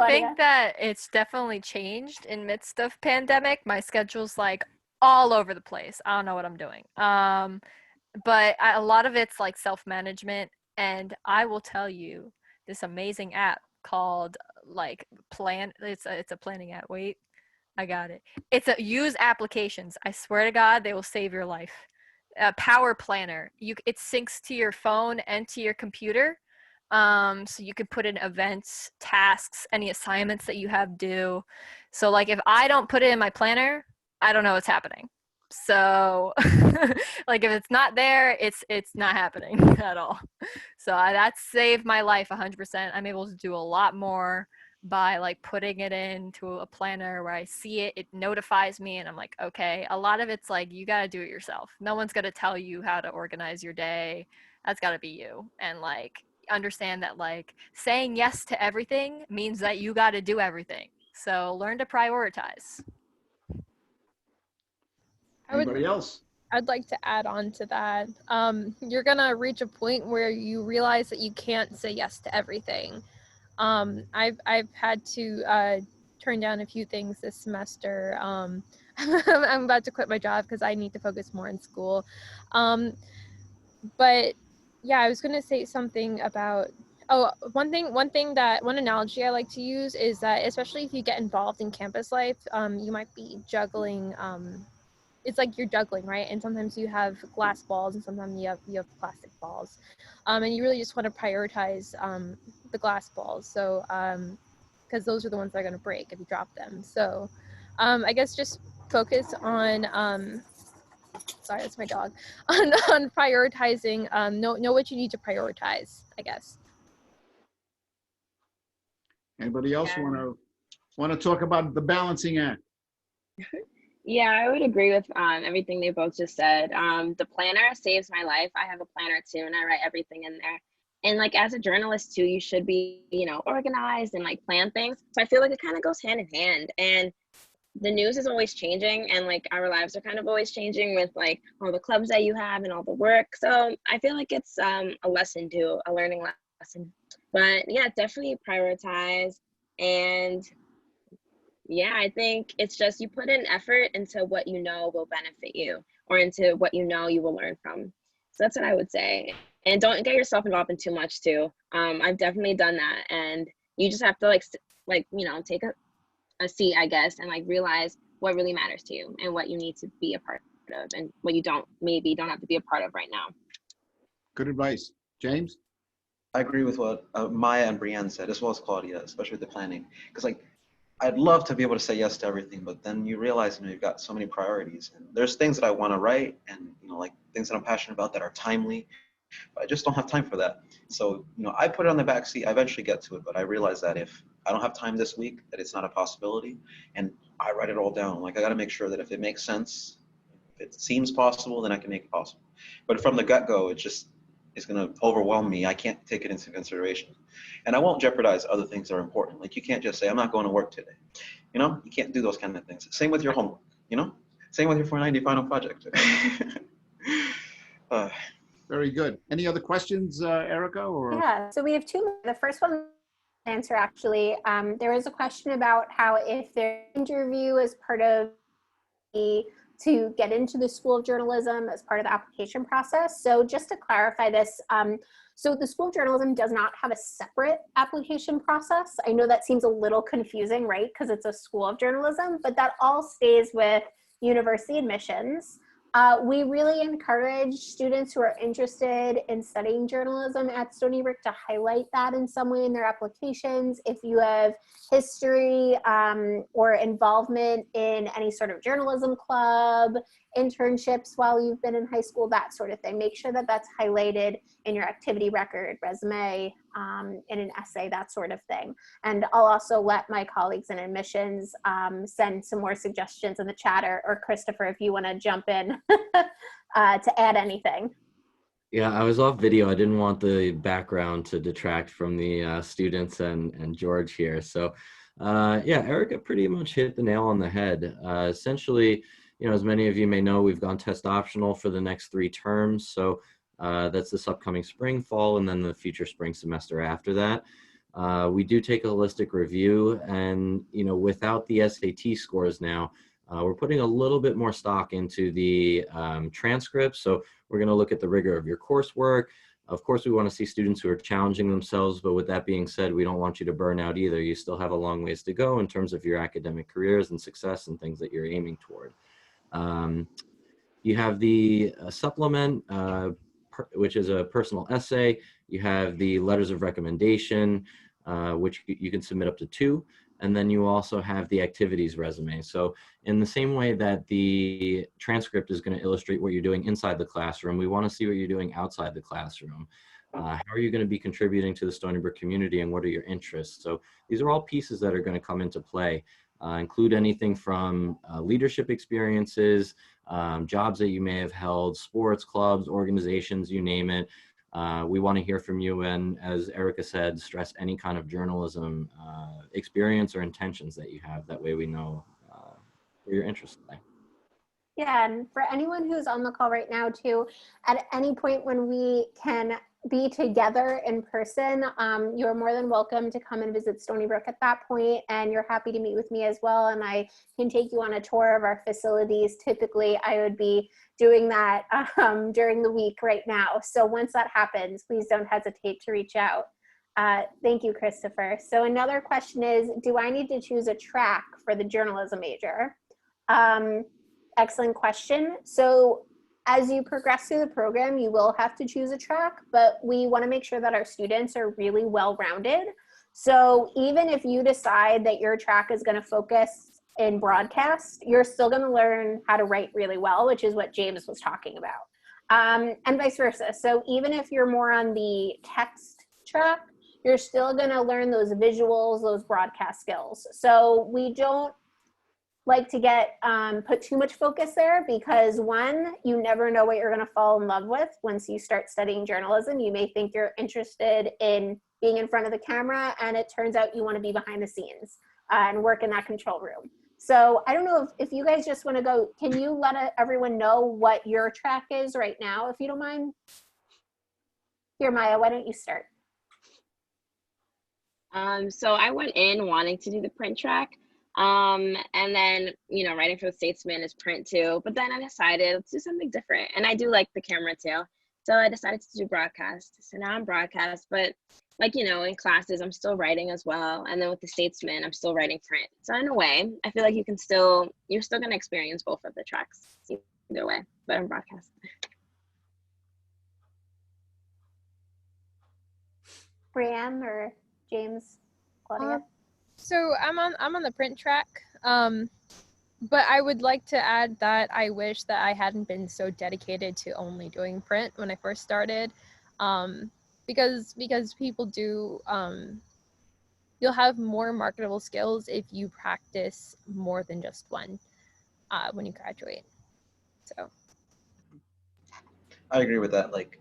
think that it's definitely changed in midst of pandemic. My schedule's like all over the place. I don't know what I'm doing. But a lot of it's like self-management, and I will tell you this amazing app called like it's a planning app. Wait, I got it. Use applications. I swear to God, they will save your life. Power Planner. It syncs to your phone and to your computer. So you could put in events, tasks, any assignments that you have due. So like if I don't put it in my planner, I don't know what's happening. So like if it's not there, it's not happening at all. So that saved my life 100%. I'm able to do a lot more by like putting it into a planner where I see it, it notifies me, and I'm like, okay. A lot of it's like you got to do it yourself. No one's going to tell you how to organize your day. That's got to be you. And like understand that like saying yes to everything means that you got to do everything. So learn to prioritize. Anybody else? I'd like to add on to that. You're gonna reach a point where you realize that you can't say yes to everything. I've had to turn down a few things this semester. I'm about to quit my job because I need to focus more in school. But yeah, I was gonna say something about one analogy I like to use is that especially if you get involved in campus life, you might be juggling. It's like you're juggling, right? And sometimes you have glass balls and sometimes you have plastic balls. And you really just want to prioritize the glass balls. So, because those are the ones that are going to break if you drop them. So I guess just focus on, sorry, that's my dog, on prioritizing, know what you need to prioritize, I guess. Anybody else want to talk about the balancing act? Yeah, I would agree with everything they both just said. The planner saves my life. I have a planner too, and I write everything in there. And like as a journalist too, you should be, organized and like plan things. So I feel like it kind of goes hand in hand. And the news is always changing, and like our lives are kind of always changing with like all the clubs that you have and all the work. So I feel like it's a lesson too, a learning lesson. But yeah, definitely prioritize. And yeah, I think it's just you put in effort into what you know will benefit you, or into what you know you will learn from. So that's what I would say. And don't get yourself involved in too much too. I've definitely done that, and you just have to take a seat, I guess, and like realize what really matters to you and what you need to be a part of, and what you don't have to be a part of right now. Good advice. James? I agree with what Maya and Brienne said, as well as Claudia, especially with the planning. Because like, I'd love to be able to say yes to everything, but then you realize, you've got so many priorities. And there's things that I want to write, and like things that I'm passionate about that are timely, but I just don't have time for that. So, I put it on the back seat. I eventually get to it, but I realize that if I don't have time this week, that it's not a possibility. And I write it all down. Like I got to make sure that if it makes sense, if it seems possible, then I can make it possible. But from the get-go, it's going to overwhelm me. I can't take it into consideration. And I won't jeopardize other things that are important. Like you can't just say, I'm not going to work today. You can't do those kind of things. Same with your homework, same with your 490 final project. Very good. Any other questions, Erica? Or Yeah, so we have two. The first one answer actually. There was a question about how if their interview as part of the to get into the School of Journalism as part of the application process. So just to clarify this, so the School of Journalism does not have a separate application process. I know that seems a little confusing, right? Because it's a School of Journalism, but that all stays with university admissions. We really encourage students who are interested in studying journalism at Stony Brook to highlight that in some way in their applications. If you have history or involvement in any sort of journalism club, internships while you've been in high school, that sort of thing, make sure that that's highlighted in your activity record, resume, in an essay, that sort of thing. And I'll also let my colleagues in admissions send some more suggestions in the chat, or Christopher, if you want to jump in to add anything. Yeah, I was off video. I didn't want the background to detract from the students and George here. So yeah, Erica pretty much hit the nail on the head. Essentially, you know, as many of you may know, we've gone test optional for the next 3 terms. So that's this upcoming spring, fall, and then the future spring semester after that. We do take a holistic review, and, you know, without the SAT scores now, we're putting a little bit more stock into the transcripts. So we're going to look at the rigor of your coursework. Of course, we want to see students who are challenging themselves, but with that being said, we don't want you to burn out either. You still have a long ways to go in terms of your academic careers and success and things that you're aiming toward. You have the supplement, which is a personal essay. You have the letters of recommendation, which you can submit up to 2. And then you also have the activities resume. So in the same way that the transcript is going to illustrate what you're doing inside the classroom, we want to see what you're doing outside the classroom. How are you going to be contributing to the Stony Brook community, and what are your interests? So these are all pieces that are going to come into play. Include anything from leadership experiences, jobs that you may have held, sports clubs, organizations, you name it. We want to hear from you, and as Erica said, stress any kind of journalism experience or intentions that you have. That way we know where your interests lie. Yeah, and for anyone who's on the call right now too, at any point when we can be together in person, you're more than welcome to come and visit Stony Brook at that point, and you're happy to meet with me as well, and I can take you on a tour of our facilities. Typically, I would be doing that during the week right now. So once that happens, please don't hesitate to reach out. Thank you, Christopher. So another question is, do I need to choose a track for the journalism major? Excellent question. So as you progress through the program, you will have to choose a track, but we want to make sure that our students are really well-rounded. So even if you decide that your track is going to focus in broadcast, you're still going to learn how to write really well, which is what James was talking about, and vice versa. So even if you're more on the text track, you're still going to learn those visuals, those broadcast skills. So we don't like to get put too much focus there, because one, you never know what you're going to fall in love with once you start studying journalism. You may think you're interested in being in front of the camera, and it turns out you want to be behind the scenes and work in that control room. So I don't know if you guys just want to go, can you let everyone know what your track is right now, if you don't mind? Here, Maya, why don't you start? So I went in wanting to do the print track. And then, you know, writing for the Statesman is print too, but then I decided let's do something different. And I do like the camera too. So I decided to do broadcast. So now I'm broadcast, but like, you know, in classes, I'm still writing as well. And then with the Statesman, I'm still writing print. So in a way, I feel like you're still going to experience both of the tracks either way, but I'm broadcast. Brianne or James, Claudia? So I'm on the print track, but I would like to add that I wish that I hadn't been so dedicated to only doing print when I first started, because people do, you'll have more marketable skills if you practice more than just one when you graduate. So I agree with that. Like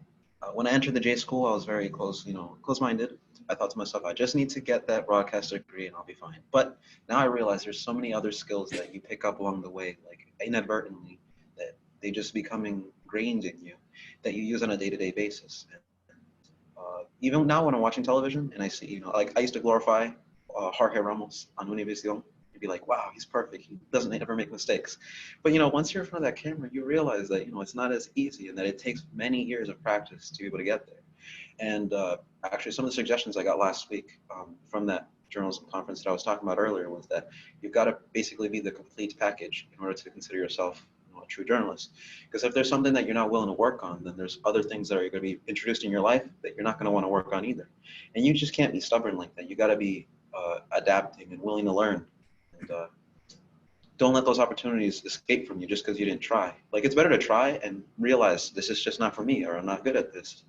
when I entered the J school, I was very close-minded. I thought to myself, I just need to get that broadcast degree and I'll be fine. But now I realize there's so many other skills that you pick up along the way, like inadvertently, that they just become ingrained in you, that you use on a day-to-day basis. Even now when I'm watching television and I see, like I used to glorify Jorge Ramos on Univision. You'd be like, wow, he's perfect. He doesn't ever make mistakes. But, once you're in front of that camera, you realize that, it's not as easy and that it takes many years of practice to be able to get there. And actually, some of the suggestions I got last week from that journalism conference that I was talking about earlier was that you've got to basically be the complete package in order to consider yourself a true journalist. Because if there's something that you're not willing to work on, then there's other things that are going to be introduced in your life that you're not going to want to work on either. And you just can't be stubborn like that. You got to be adapting and willing to learn. And don't let those opportunities escape from you just because you didn't try. Like, it's better to try and realize this is just not for me, or I'm not good at this,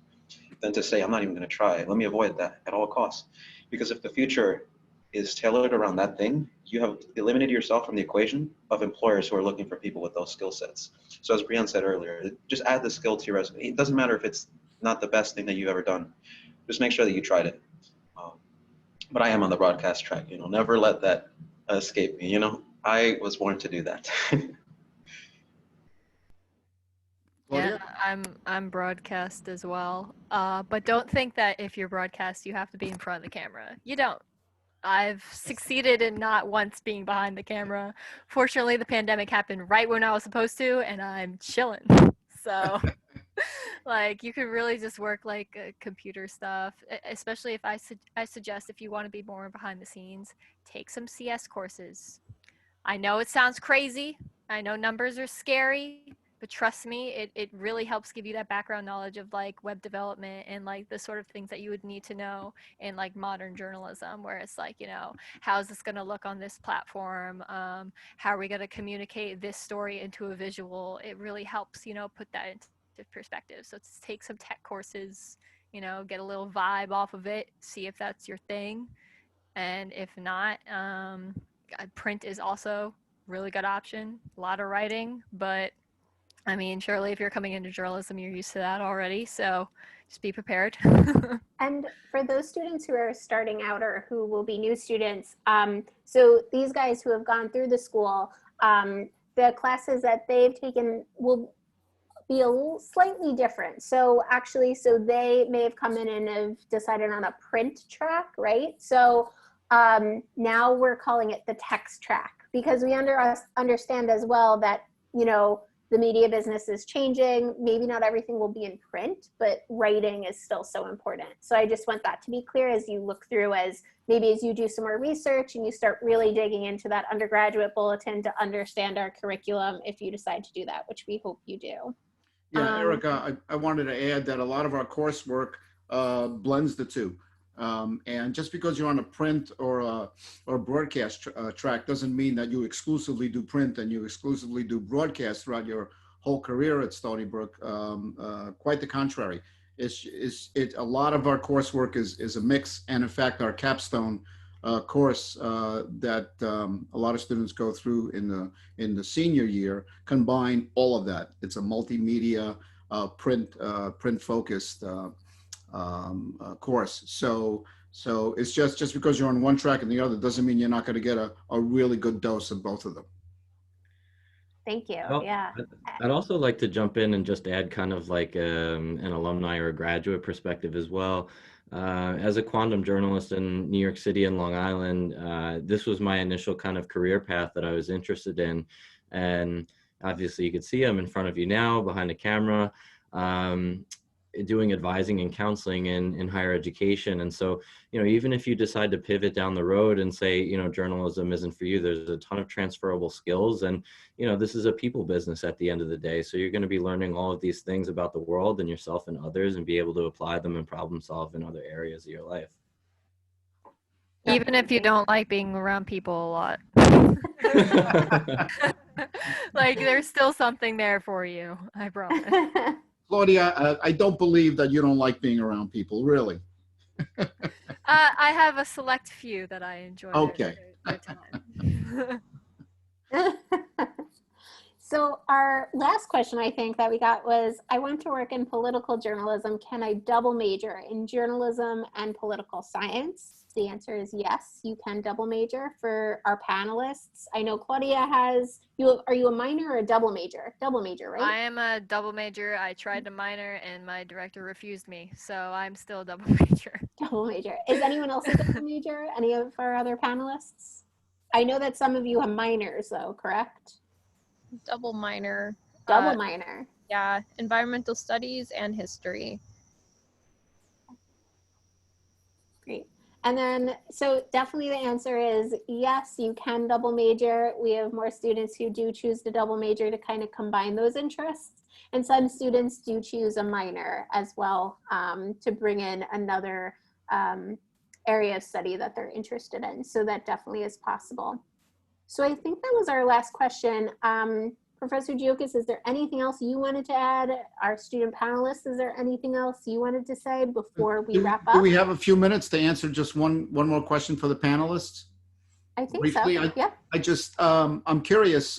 than to say I'm not even going to try. Let me avoid that at all costs. Because if the future is tailored around that thing, you have eliminated yourself from the equation of employers who are looking for people with those skill sets. So as Brianne said earlier, just add the skill to your resume. It doesn't matter if it's not the best thing that you've ever done. Just make sure that you tried it. But I am on the broadcast track, never let that escape me. I was born to do that. Yeah, I'm broadcast as well. But don't think that if you're broadcast, you have to be in front of the camera. You don't. I've succeeded in not once being behind the camera. Fortunately, the pandemic happened right when I was supposed to, and I'm chilling. So, like, you could really just work like computer stuff, especially if I suggest if you want to be more behind the scenes, take some CS courses. I know it sounds crazy. I know numbers are scary, but trust me, it really helps give you that background knowledge of like web development and like the sort of things that you would need to know in like modern journalism, where it's like, how is this going to look on this platform? How are we going to communicate this story into a visual? It really helps, put that into perspective. So take some tech courses, get a little vibe off of it, see if that's your thing. And if not, print is also really good option. A lot of writing, but I mean, surely if you're coming into journalism, you're used to that already. So just be prepared. And for those students who are starting out or who will be new students, so these guys who have gone through the school, the classes that they've taken will be slightly different. So actually, they may have come in and have decided on a print track, right? So now we're calling it the text track, because we understand as well that, the media business is changing. Maybe not everything will be in print, but writing is still so important. So I just want that to be clear as you look through, as you do some more research and you start really digging into that undergraduate bulletin to understand our curriculum, if you decide to do that, which we hope you do. Yeah, Erica, I wanted to add that a lot of our coursework blends the two. And just because you're on a print or broadcast track doesn't mean that you exclusively do print and you exclusively do broadcast throughout your whole career at Stony Brook. Quite the contrary. A lot of our coursework is a mix, and in fact, our capstone course that a lot of students go through in the senior year combine all of that. It's a multimedia print focused course. So it's just because you're on one track and the other doesn't mean you're not going to get a really good dose of both of them. Thank you. Well, Yeah. I'd also like to jump in and just add kind of like an alumni or a graduate perspective as well. As a quantum journalist in New York City and Long Island, this was my initial kind of career path that I was interested in. And obviously you can see I'm in front of you now behind the camera, doing advising and counseling in higher education. And so, even if you decide to pivot down the road and say, journalism isn't for you, there's a ton of transferable skills. And, this is a people business at the end of the day. So you're going to be learning all of these things about the world and yourself and others, and be able to apply them and problem solve in other areas of your life. Even if you don't like being around people a lot. Like, there's still something there for you, I promise. Claudia, I don't believe that you don't like being around people, really. I have a select few that I enjoy Okay. their time. So our last question I think that we got was, I want to work in political journalism. Can I double major in journalism and political science? The answer is yes, you can double major. For our panelists, I know Claudia has, are you a minor or a double major? Double major, right? I am a double major. I tried to minor and my director refused me, so I'm still a double major. Double major. Is anyone else a double major? Any of our other panelists? I know that some of you have minors though, correct? Double minor. Double minor. Yeah, environmental studies and history. Great. And then, so definitely the answer is yes, you can double major. We have more students who do choose to double major to kind of combine those interests. And some students do choose a minor as well, to bring in another area of study that they're interested in. So that definitely is possible. So I think that was our last question. Professor Giokis, is there anything else you wanted to add? Our student panelists, is there anything else you wanted to say before we wrap up? Do we have a few minutes to answer just one more question for the panelists? I think Briefly, so. Yeah. I just, I'm curious,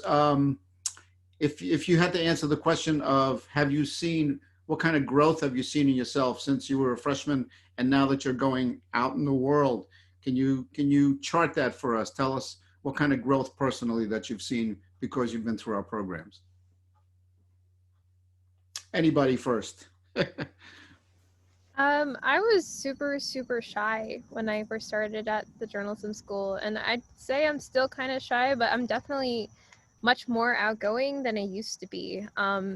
if you had to answer the question of, have you seen, what kind of growth have you seen in yourself since you were a freshman and now that you're going out in the world? Can you chart that for us? Tell us what kind of growth personally that you've seen because you've been through our programs. Anybody first? I was super shy when I first started at the journalism school, and I'd say I'm still kind of shy, but I'm definitely much more outgoing than I used to be. I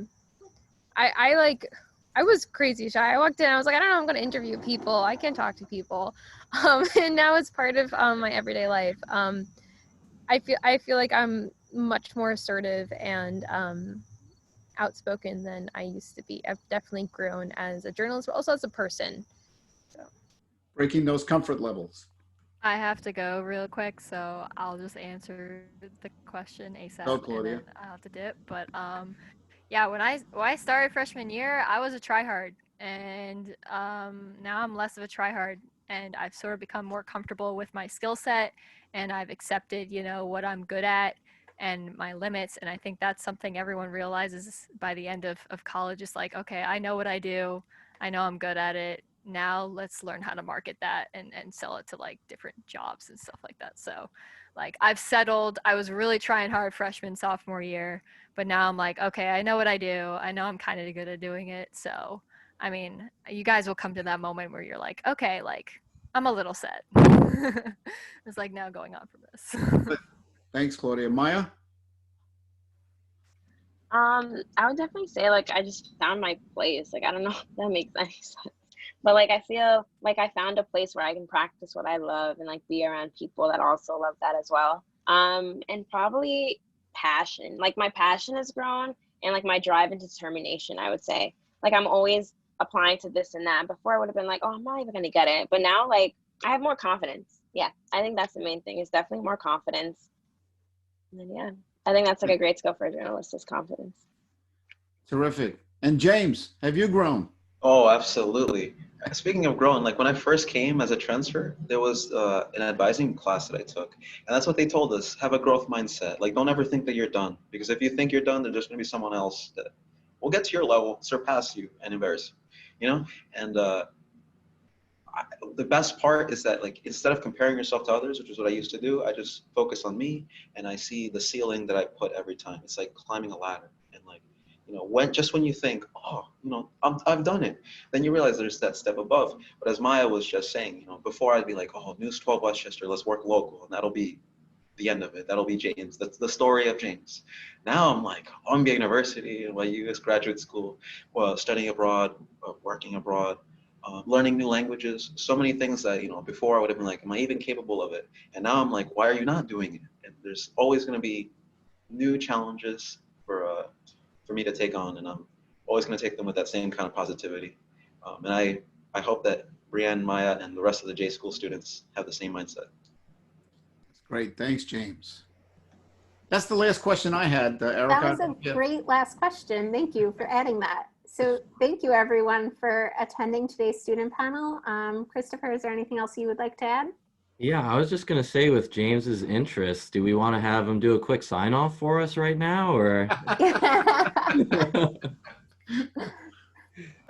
was crazy shy. I walked in, I was like, I don't know, I'm going to interview people. I can't talk to people. And now it's part of my everyday life. I feel like I'm much more assertive and outspoken than I used to be. I've definitely grown as a journalist, but also as a person. So. Breaking those comfort levels. I have to go real quick, so I'll just answer the question ASAP. Go, Claudia. And then I'll have to dip. But yeah, when I started freshman year, I was a tryhard, and now I'm less of a tryhard, and I've sort of become more comfortable with my skill set, and I've accepted, what I'm good at and my limits. And I think that's something everyone realizes by the end of college. Is like, okay, I know what I do. I know I'm good at it. Now let's learn how to market that and sell it to like different jobs and stuff like that. So like I've settled. I was really trying hard freshman, sophomore year, but now I'm like, okay, I know what I do. I know I'm kind of good at doing it. So, I mean, you guys will come to that moment where you're like, okay, like I'm a little set. It's like now going on from this. Thanks, Claudia. Maya? I would definitely say like I just found my place. Like I don't know if that makes any sense. But like I feel like I found a place where I can practice what I love and like be around people that also love that as well. And probably passion. Like my passion has grown and like my drive and determination, I would say. Like I'm always applying to this and that. Before I would have been like, oh, I'm not even gonna get it. But now like I have more confidence. Yeah, I think that's the main thing, is definitely more confidence. And then yeah, I think that's like a great skill for a journalist, is confidence. Terrific. And James, have you grown? Oh, absolutely. Speaking of growing, like when I first came as a transfer, there was an advising class that I took. And that's what they told us: have a growth mindset. Like, don't ever think that you're done. Because if you think you're done, there's just going to be someone else that will get to your level, surpass you, and embarrass you. And the best part is that, like, instead of comparing yourself to others, which is what I used to do, I just focus on me, and I see the ceiling that I put every time. It's like climbing a ladder. And like, when you think, oh, I've done it, then you realize there's that step above. But as Maya was just saying, before I'd be like, oh, News 12 Westchester, let's work local, and that'll be the end of it. That'll be James. That's the story of James. Now I'm like, Columbia University, NYU graduate school, studying abroad, working abroad, learning new languages, so many things that, before I would have been like, am I even capable of it? And now I'm like, why are you not doing it? And there's always going to be new challenges for me to take on, and I'm always going to take them with that same kind of positivity. And I hope that Brianne, Maya, and the rest of the J School students have the same mindset. That's great. Thanks, James. That's the last question I had, Erica. That was a great last question. Thank you for adding that. So thank you everyone for attending today's student panel. Christopher, is there anything else you would like to add? Yeah, I was just gonna say with James's interest, do we want to have him do a quick sign off for us right now, or? I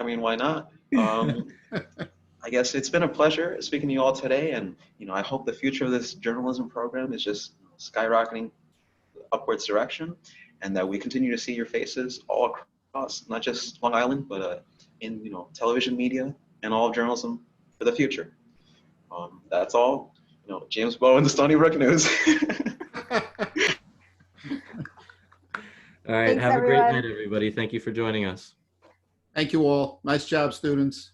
mean, why not? I guess it's been a pleasure speaking to you all today, and I hope the future of this journalism program is just skyrocketing upwards direction, and that we continue to see your faces all across, not just Long Island, but in television media and all of journalism for the future. That's all. James Bowen, the Stony Brook News. All right, Thanks, have a great night, everyone. everybody. Thank you for joining us. Thank you all. Nice job, students.